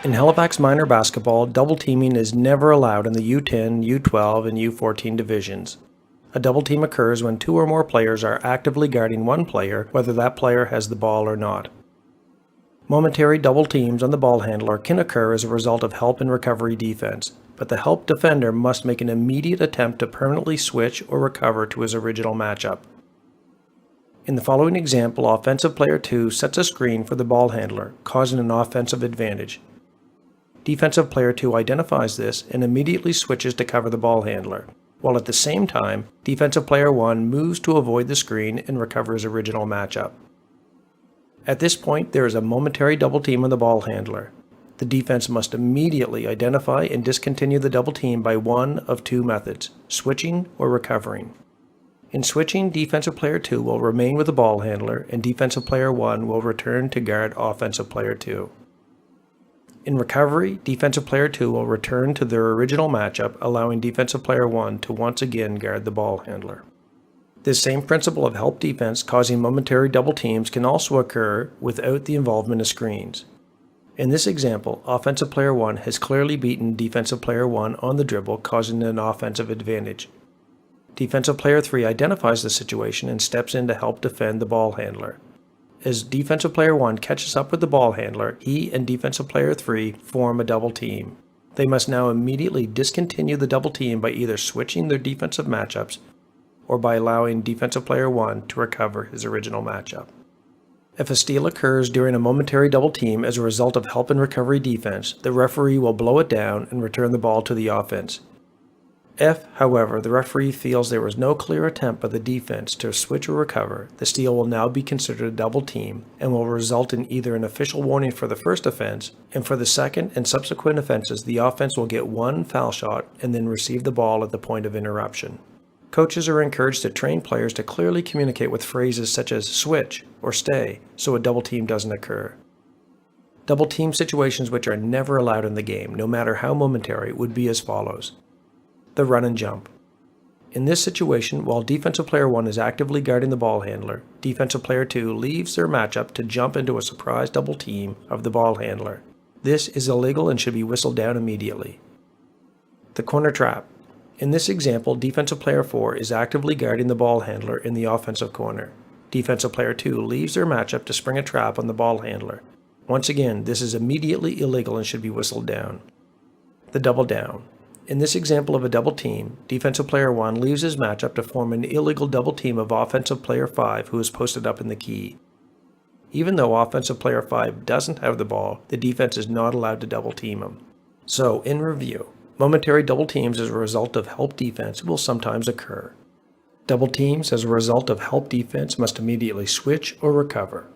In Halifax minor basketball, double teaming is never allowed in the U10, U12, and U14 divisions. A double team occurs when two or more players are actively guarding one player, whether that player has the ball or not. Momentary double teams on the ball handler can occur as a result of help and recovery defense, but the help defender must make an immediate attempt to permanently switch or recover to his original matchup. In the following example, offensive player 2 sets a screen for the ball handler, causing an offensive advantage. Defensive player 2 identifies this and immediately switches to cover the ball handler, while at the same time, defensive player 1 moves to avoid the screen and recover his original matchup. At this point, there is a momentary double team on the ball handler. The defense must immediately identify and discontinue the double team by one of two methods, switching or recovering. In switching, defensive player 2 will remain with the ball handler, and defensive player 1 will return to guard offensive player 2. In recovery, defensive player 2 will return to their original matchup, allowing defensive player 1 to once again guard the ball handler. This same principle of help defense causing momentary double teams can also occur without the involvement of screens. In this example, offensive player 1 has clearly beaten defensive player 1 on the dribble, causing an offensive advantage. Defensive player 3 identifies the situation and steps in to help defend the ball handler. As defensive player 1 catches up with the ball handler, he and defensive player 3 form a double team. They must now immediately discontinue the double team by either switching their defensive matchups or by allowing defensive player 1 to recover his original matchup. If a steal occurs during a momentary double team as a result of help and recovery defense, the referee will blow it down and return the ball to the offense. If, however, the referee feels there was no clear attempt by the defense to switch or recover, the steal will now be considered a double team and will result in either an official warning for the first offense, and for the second and subsequent offenses, the offense will get one foul shot and then receive the ball at the point of interruption. Coaches are encouraged to train players to clearly communicate with phrases such as switch or stay so a double team doesn't occur. Double team situations which are never allowed in the game, no matter how momentary, would be as follows. The run and jump. In this situation, while defensive player 1 is actively guarding the ball handler, defensive player 2 leaves their matchup to jump into a surprise double team of the ball handler. This is illegal and should be whistled down immediately. The corner trap. In this example, defensive player 4 is actively guarding the ball handler in the offensive corner. Defensive player 2 leaves their matchup to spring a trap on the ball handler. Once again, this is immediately illegal and should be whistled down. The double down. In this example of a double team, defensive player 1 leaves his matchup to form an illegal double team of offensive player 5 who is posted up in the key. Even though offensive player 5 doesn't have the ball, the defense is not allowed to double team him. So, in review, momentary double teams as a result of help defense will sometimes occur. Double teams as a result of help defense must immediately switch or recover.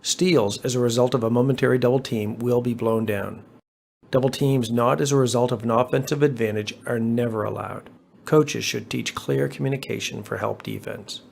Steals as a result of a momentary double team will be blown down. Double teams not as a result of an offensive advantage are never allowed. Coaches should teach clear communication for help defense.